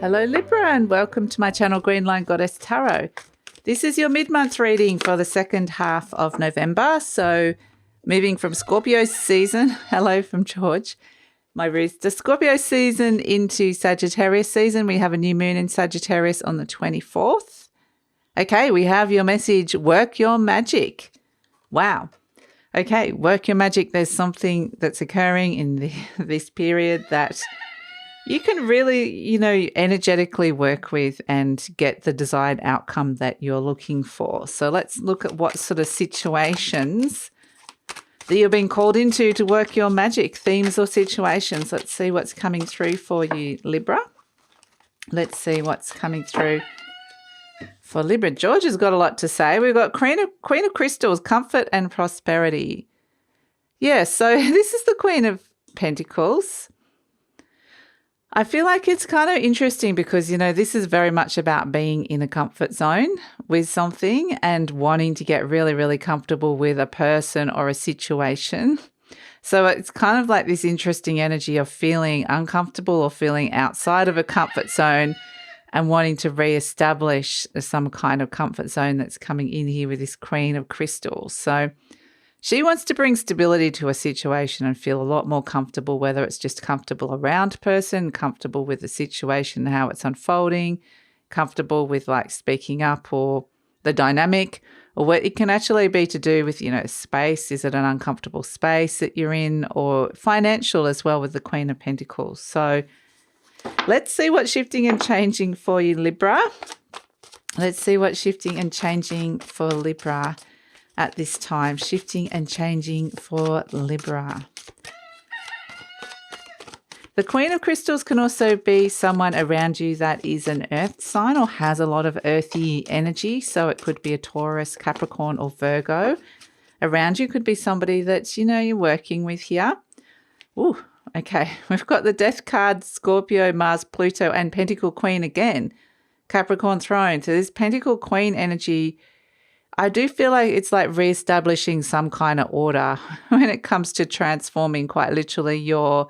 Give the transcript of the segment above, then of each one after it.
Hello Libra and welcome to my channel Green Line Goddess Tarot. This is your mid-month reading for the second half of November. So moving from Scorpio season, hello from George, my rooster, Scorpio season into Sagittarius season. We have a new moon in Sagittarius on the 24th. Okay, we have your message, work your magic. Wow. Okay, work your magic. There's something that's occurring in this period that you can really, energetically work with and get the desired outcome that you're looking for. So let's look at what sort of situations that you're being called into to work your magic, themes or situations. Let's see what's coming through for you, Libra. Let's see what's coming through for Libra. George has got a lot to say. We've got Queen of Crystals, comfort and prosperity. Yeah, so this is the Queen of Pentacles. I feel like it's kind of interesting because, this is very much about being in a comfort zone with something and wanting to get really, really comfortable with a person or a situation. So it's kind of like this interesting energy of feeling uncomfortable or feeling outside of a comfort zone and wanting to reestablish some kind of comfort zone that's coming in here with this Queen of Crystals. So she wants to bring stability to a situation and feel a lot more comfortable, whether it's just comfortable around a person, comfortable with the situation, how it's unfolding, comfortable with like speaking up or the dynamic, or what it can actually be to do with, space. Is it an uncomfortable space that you're in, or financial as well with the Queen of Pentacles? So let's see what's shifting and changing for you, Libra. Let's see what's shifting and changing for Libra at this time. Shifting and changing for Libra. The Queen of Crystals can also be someone around you that is an earth sign or has a lot of earthy energy. So it could be a Taurus, Capricorn or Virgo. Around you could be somebody that, you're working with here. Ooh, okay. We've got the Death card, Scorpio, Mars, Pluto and Pentacle Queen again. Capricorn throne. So this Pentacle Queen energy, I do feel like it's like reestablishing some kind of order when it comes to transforming quite literally your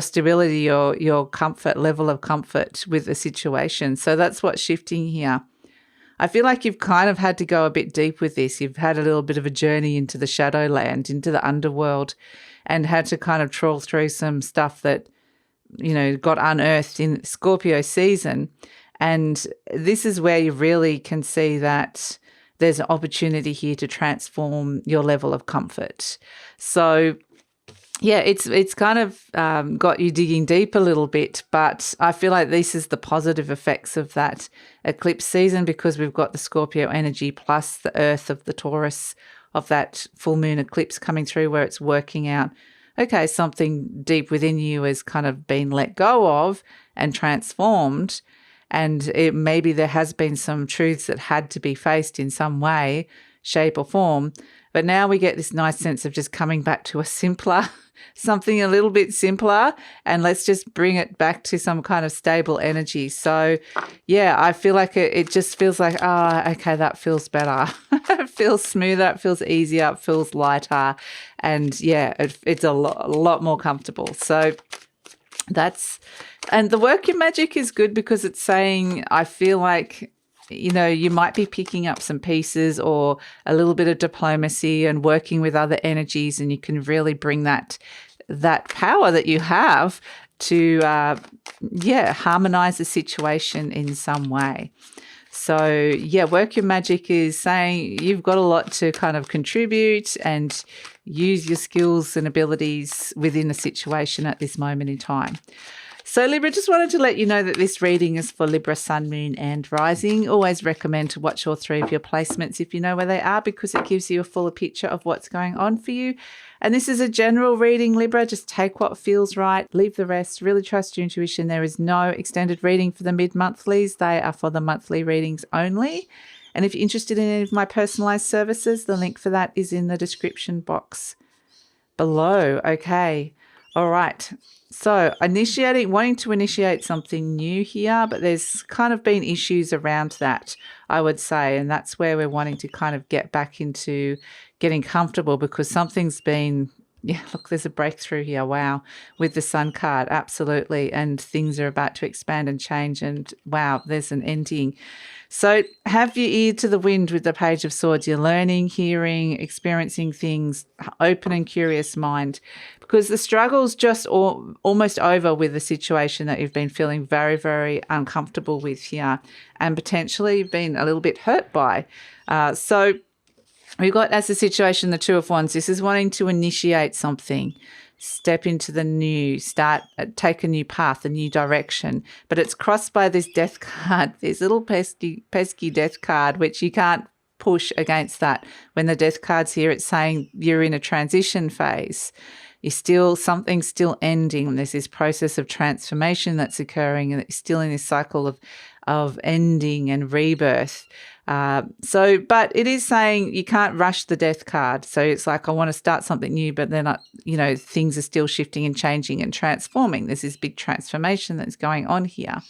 stability, your comfort, level of comfort with the situation. So that's what's shifting here. I feel like you've kind of had to go a bit deep with this. You've had a little bit of a journey into the shadowland, into the underworld, and had to kind of trawl through some stuff that, got unearthed in Scorpio season. And this is where you really can see that there's an opportunity here to transform your level of comfort. So yeah, it's kind of got you digging deep a little bit, but I feel like this is the positive effects of that eclipse season because we've got the Scorpio energy plus the earth of the Taurus of that full moon eclipse coming through where it's working out, okay, something deep within you has kind of been let go of and transformed. And maybe there has been some truths that had to be faced in some way, shape or form. But now we get this nice sense of just coming back to a simpler, something a little bit simpler, and let's just bring it back to some kind of stable energy. So, yeah, I feel like it just feels like, okay, that feels better. It feels smoother, it feels easier, it feels lighter. And, yeah, it's a lot more comfortable. So and the work your magic is good because it's saying, I feel like, you might be picking up some pieces or a little bit of diplomacy and working with other energies, and you can really bring that power that you have to, harmonize the situation in some way. So, yeah, work your magic is saying you've got a lot to kind of contribute and use your skills and abilities within a situation at this moment in time. So Libra, just wanted to let you know that this reading is for Libra, Sun, Moon and Rising. Always recommend to watch all three of your placements if you know where they are because it gives you a fuller picture of what's going on for you. And this is a general reading, Libra. Just take what feels right, leave the rest. Really trust your intuition. There is no extended reading for the mid-monthlies. They are for the monthly readings only. And if you're interested in any of my personalized services, the link for that is in the description box below. Okay. All right. So wanting to initiate something new here, but there's kind of been issues around that, I would say. And that's where we're wanting to kind of get back into getting comfortable because something's been Yeah, look, there's a breakthrough here. Wow. With the Sun card, absolutely. And things are about to expand and change. And wow, there's an ending. So have your ear to the wind with the Page of Swords. You're learning, hearing, experiencing things, open and curious mind, because the struggle's just almost over with the situation that you've been feeling very, very uncomfortable with here and potentially been a little bit hurt by. So we've got as a situation the Two of Wands. This is wanting to initiate something, step into the new, take a new path, a new direction. But it's crossed by this Death card, this little pesky Death card, which you can't push against that. When the Death card's here, it's saying you're in a transition phase. Something's still ending. There's this process of transformation that's occurring, and it's still in this cycle of ending and rebirth. But it is saying you can't rush the Death card. So it's like, I want to start something new, but they're not, things are still shifting and changing and transforming. There's this big transformation that's going on here.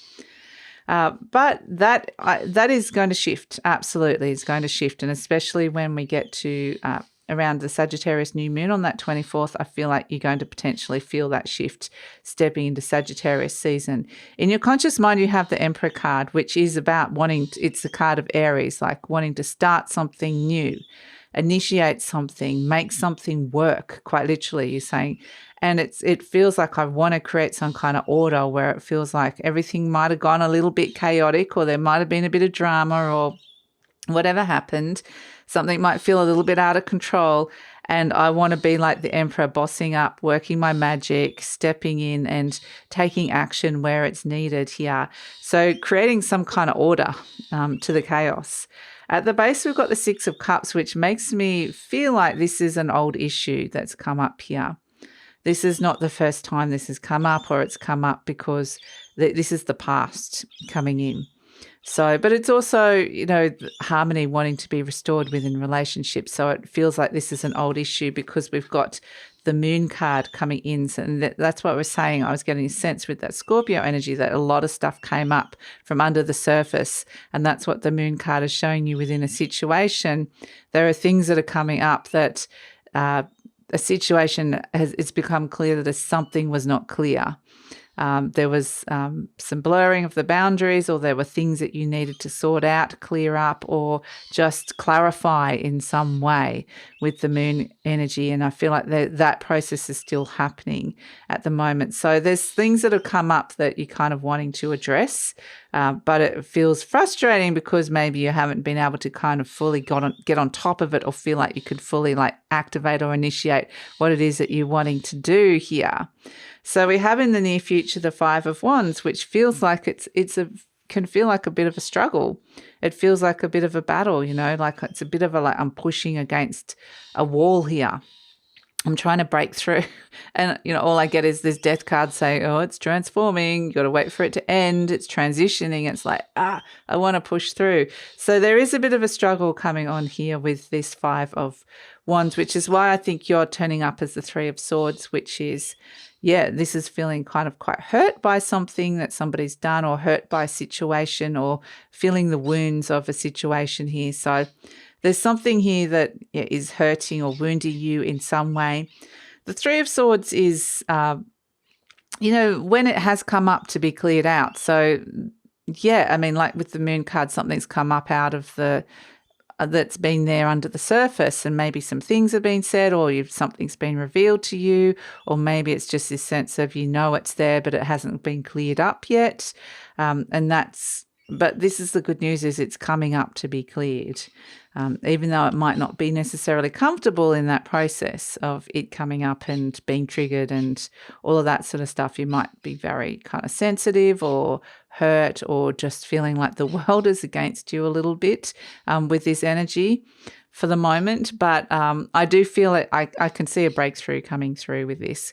But that is going to shift. Absolutely. It's going to shift. And especially when we get to, around the Sagittarius new moon on that 24th, I feel like you're going to potentially feel that shift stepping into Sagittarius season. In your conscious mind, you have the Emperor card, which is about it's the card of Aries, like wanting to start something new, initiate something, make something work, quite literally, you're saying. And it feels like I want to create some kind of order where it feels like everything might have gone a little bit chaotic, or there might have been a bit of drama, or whatever happened. Something might feel a little bit out of control, and I want to be like the Emperor, bossing up, working my magic, stepping in and taking action where it's needed here. So creating some kind of order to the chaos. At the base, we've got the Six of Cups, which makes me feel like this is an old issue that's come up here. This is not the first time this has come up, or it's come up because this is the past coming in. So, but it's also, harmony wanting to be restored within relationships. So it feels like this is an old issue because we've got the Moon card coming in. And that's what we're saying. I was getting a sense with that Scorpio energy that a lot of stuff came up from under the surface. And that's what the Moon card is showing you within a situation. There are things that are coming up that a situation it's become clear that something was not clear. There was some blurring of the boundaries, or there were things that you needed to sort out, clear up, or just clarify in some way with the Moon energy. And I feel like that process is still happening at the moment. So there's things that have come up that you're kind of wanting to address, but it feels frustrating because maybe you haven't been able to kind of fully get on top of it, or feel like you could fully activate or initiate what it is that you're wanting to do here. So we have in the near future the Five of Wands, which feels like can feel like a bit of a struggle. It feels like a bit of a battle, like it's a bit of I'm pushing against a wall here. I'm trying to break through, and all I get is this Death card saying, "Oh, it's transforming. You got to wait for it to end. It's transitioning." It's like, I want to push through. So there is a bit of a struggle coming on here with this Five of Wands, which is why I think you're turning up as the Three of Swords, which is, this is feeling kind of quite hurt by something that somebody's done, or hurt by a situation, or feeling the wounds of a situation here. So there's something here that is hurting or wounding you in some way. The Three of Swords is, when it has come up to be cleared out. So, like with the Moon card, something's come up out of that's been there under the surface, and maybe some things have been said, or something's been revealed to you, or maybe it's just this sense of it's there, but it hasn't been cleared up yet. But this is the good news, is it's coming up to be cleared. Even though it might not be necessarily comfortable in that process of it coming up and being triggered and all of that sort of stuff, you might be very kind of sensitive or hurt, or just feeling like the world is against you a little bit with this energy for the moment. But I do feel it. I can see a breakthrough coming through with this.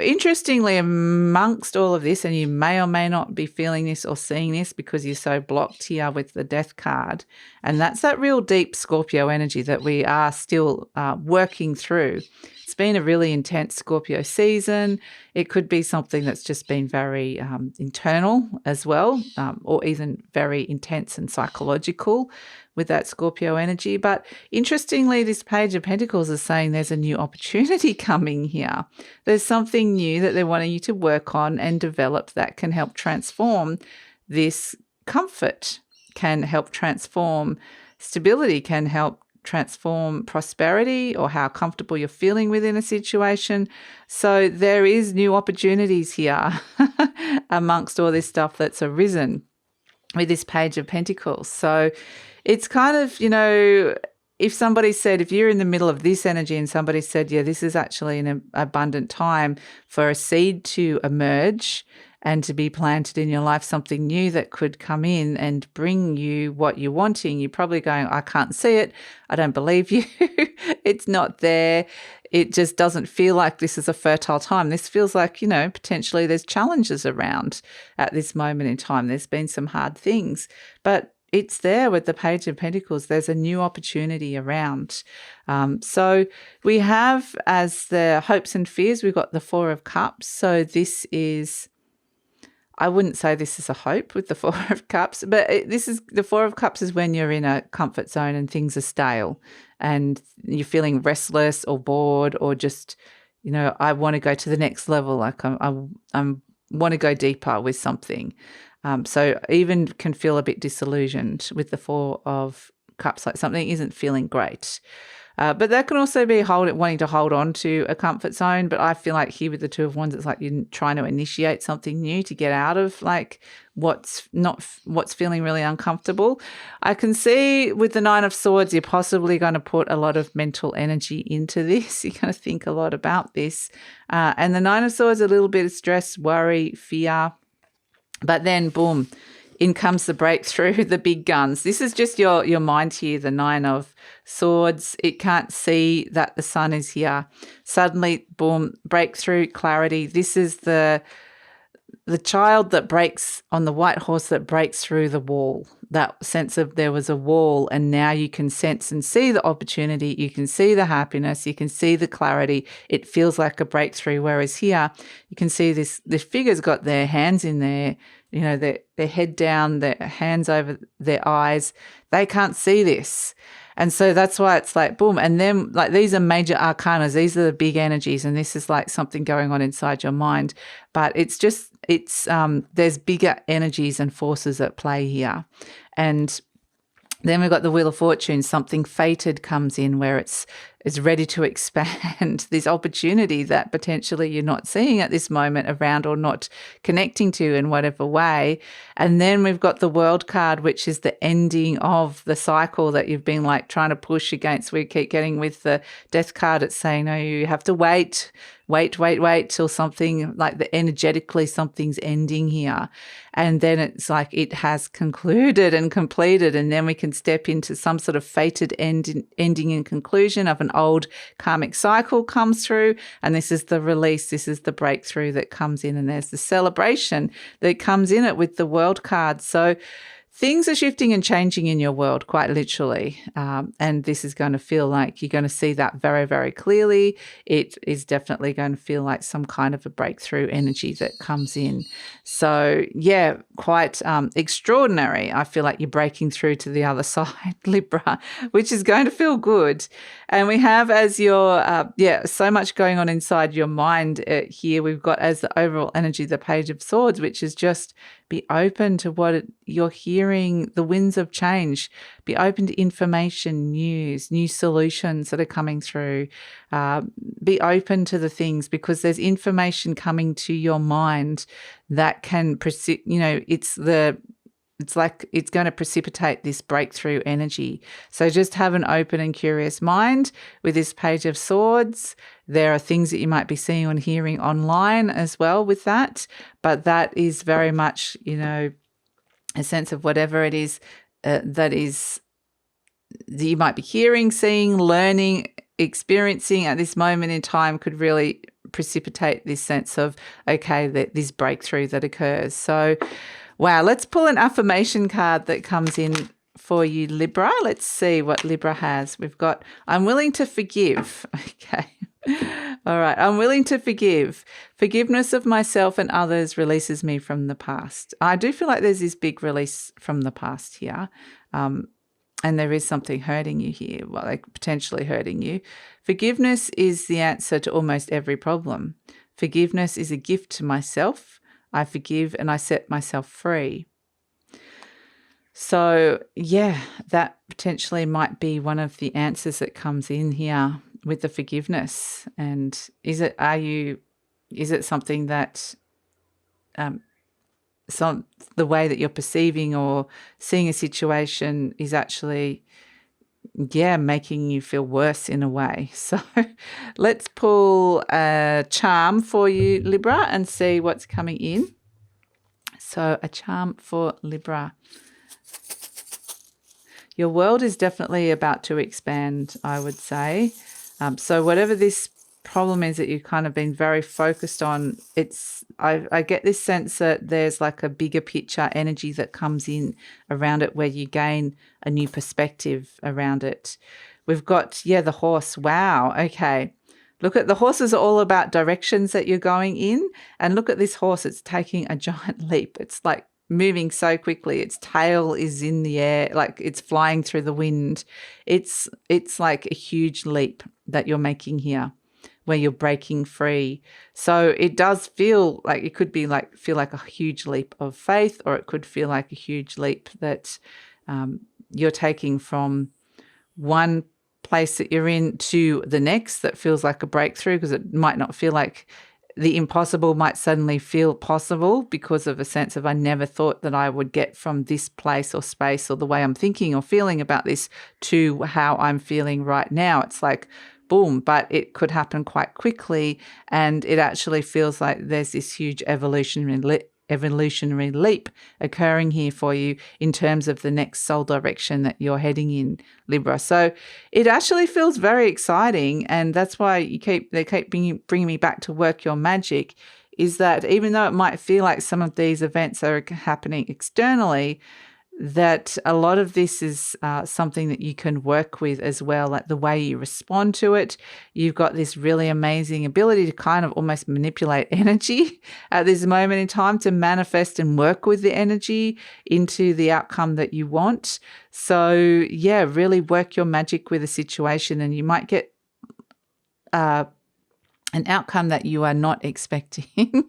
Interestingly, amongst all of this, and you may or may not be feeling this or seeing this because you're so blocked here with the Death card, and that's that real deep Scorpio energy that we are still working through. It's been a really intense Scorpio season. It could be something that's just been very internal as well, or even very intense and psychological with that Scorpio energy. But interestingly, this Page of Pentacles is saying there's a new opportunity coming here. There's something new that they're wanting you to work on and develop that can help transform this comfort, can help transform stability, can help transform prosperity or how comfortable you're feeling within a situation. So there is new opportunities here amongst all this stuff that's arisen with this Page of Pentacles. So it's kind of, if somebody said, if you're in the middle of this energy and somebody said, yeah, this is actually an abundant time for a seed to emerge and to be planted in your life, something new that could come in and bring you what you're wanting, you're probably going, I can't see it. I don't believe you. It's not there. It just doesn't feel like this is a fertile time. This feels like, potentially there's challenges around at this moment in time. There's been some hard things, but it's there with the Page of Pentacles. There's a new opportunity around. So we have, as the hopes and fears, we've got the Four of Cups. So this is, I wouldn't say this is a hope with the Four of Cups, but the Four of Cups is when you're in a comfort zone and things are stale and you're feeling restless or bored or just, I want to go to the next level. Like I want to go deeper with something. So even can feel a bit disillusioned with the Four of Cups, like something isn't feeling great. But that can also be wanting to hold on to a comfort zone. But I feel like here with the Two of Wands, it's like you're trying to initiate something new to get out of like what's feeling really uncomfortable. I can see with the Nine of Swords, you're possibly going to put a lot of mental energy into this. You're going to think a lot about this. And the Nine of Swords, a little bit of stress, worry, fear. But then, boom, in comes the breakthrough, the big guns. This is just your mind here, the Nine of Swords. It can't see that the sun is here. Suddenly, boom, breakthrough, clarity. This is the child that breaks on the white horse that breaks through the wall. That sense of there was a wall and now you can sense and see the opportunity. You can see the happiness. You can see the clarity. It feels like a breakthrough. Whereas here, you can see this figure's got their hands in there, their head down, their hands over their eyes. They can't see this. And so that's why it's like, boom. And then like these are major arcanas. These are the big energies. And this is like something going on inside your mind. But there's bigger energies and forces at play here. And then we've got the Wheel of Fortune. Something fated comes in where it's ready to expand this opportunity that potentially you're not seeing at this moment around or not connecting to in whatever way. And then we've got the World card, which is the ending of the cycle that you've been like trying to push against. We keep getting with the Death card. It's saying, no, you have to wait till something like energetically something's ending here. And then it's like it has concluded and completed. And then we can step into some sort of fated ending and conclusion of an old karmic cycle comes through. And this is the release. This is the breakthrough that comes in. And there's the celebration that comes in it with the World card. So things are shifting and changing in your world, quite literally. And this is going to feel like you're going to see that very, very clearly. It is definitely going to feel like some kind of a breakthrough energy that comes in. So, yeah, quite extraordinary. I feel like you're breaking through to the other side, Libra, which is going to feel good. And we have as so much going on inside your mind here. We've got as the overall energy, the Page of Swords, which is just be open to what you're hearing, the winds of change. Be open to information, news, new solutions that are coming through. Be open to the things because there's information coming to your mind that can, it's like it's going to precipitate this breakthrough energy. So just have an open and curious mind with this Page of Swords. There are things that you might be seeing and hearing online as well with that, but that is very much, a sense of whatever it is that you might be hearing, seeing, learning, experiencing at this moment in time could really precipitate this sense of, okay, this breakthrough that occurs. So wow, let's pull an affirmation card that comes in for you, Libra. Let's see what Libra has. We've got, I'm willing to forgive. Okay. All right. I'm willing to forgive. Forgiveness of myself and others releases me from the past. I do feel like there's this big release from the past here. and there is something hurting you here, well, like potentially hurting you. Forgiveness is the answer to almost every problem. Forgiveness is a gift to myself. I forgive and I set myself free. So, yeah, that potentially might be one of the answers that comes in here with the forgiveness. And is it something that the way that you're perceiving or seeing a situation is actually, making you feel worse in a way? So let's pull a charm for you, Libra, and see what's coming in. So a charm for Libra. Your world is definitely about to expand, I would say. So whatever this problem is that you've kind of been very focused on, I get this sense that there's like a bigger picture energy that comes in around it where you gain a new perspective around it. We've got, the horse. Wow. Okay. Look at the horses are all about directions that you're going in. And look at this horse. It's taking a giant leap. It's like moving so quickly. Its tail is in the air, like it's flying through the wind. It's like a huge leap that you're making here where you're breaking free. So it does feel like it could be feel like a huge leap of faith, or it could feel like a huge leap that you're taking from one place that you're in to the next that feels like a breakthrough, because it might not feel like the impossible might suddenly feel possible because of a sense of I never thought that I would get from this place or space or the way I'm thinking or feeling about this to how I'm feeling right now. It's like, boom, but it could happen quite quickly, and it actually feels like there's this huge evolutionary leap occurring here for you in terms of the next soul direction that you're heading in, Libra. So it actually feels very exciting, and that's why they keep bringing me back to work your magic, is that even though it might feel like some of these events are happening externally, that a lot of this is something that you can work with as well, like the way you respond to it. You've got this really amazing ability to kind of almost manipulate energy at this moment in time to manifest and work with the energy into the outcome that you want. So, really work your magic with a situation, and you might get an outcome that you are not expecting.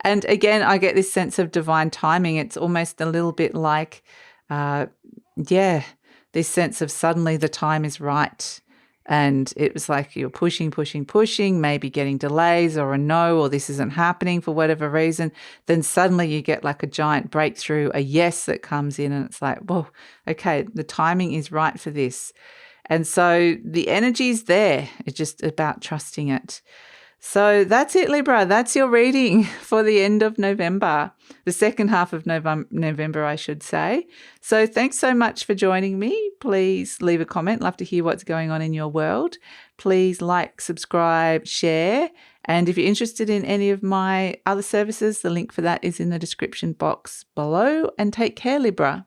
And again, I get this sense of divine timing. It's almost a little bit like, this sense of suddenly the time is right. And it was like you're pushing, maybe getting delays or a no, or this isn't happening for whatever reason. Then suddenly you get like a giant breakthrough, a yes that comes in, and it's like, whoa, okay, the timing is right for this. And so the energy's there. It's just about trusting it. So that's it, Libra. That's your reading for the end of November, the second half of November, I should say. So thanks so much for joining me. Please leave a comment. Love to hear what's going on in your world. Please like, subscribe, share. And if you're interested in any of my other services, the link for that is in the description box below. And take care, Libra.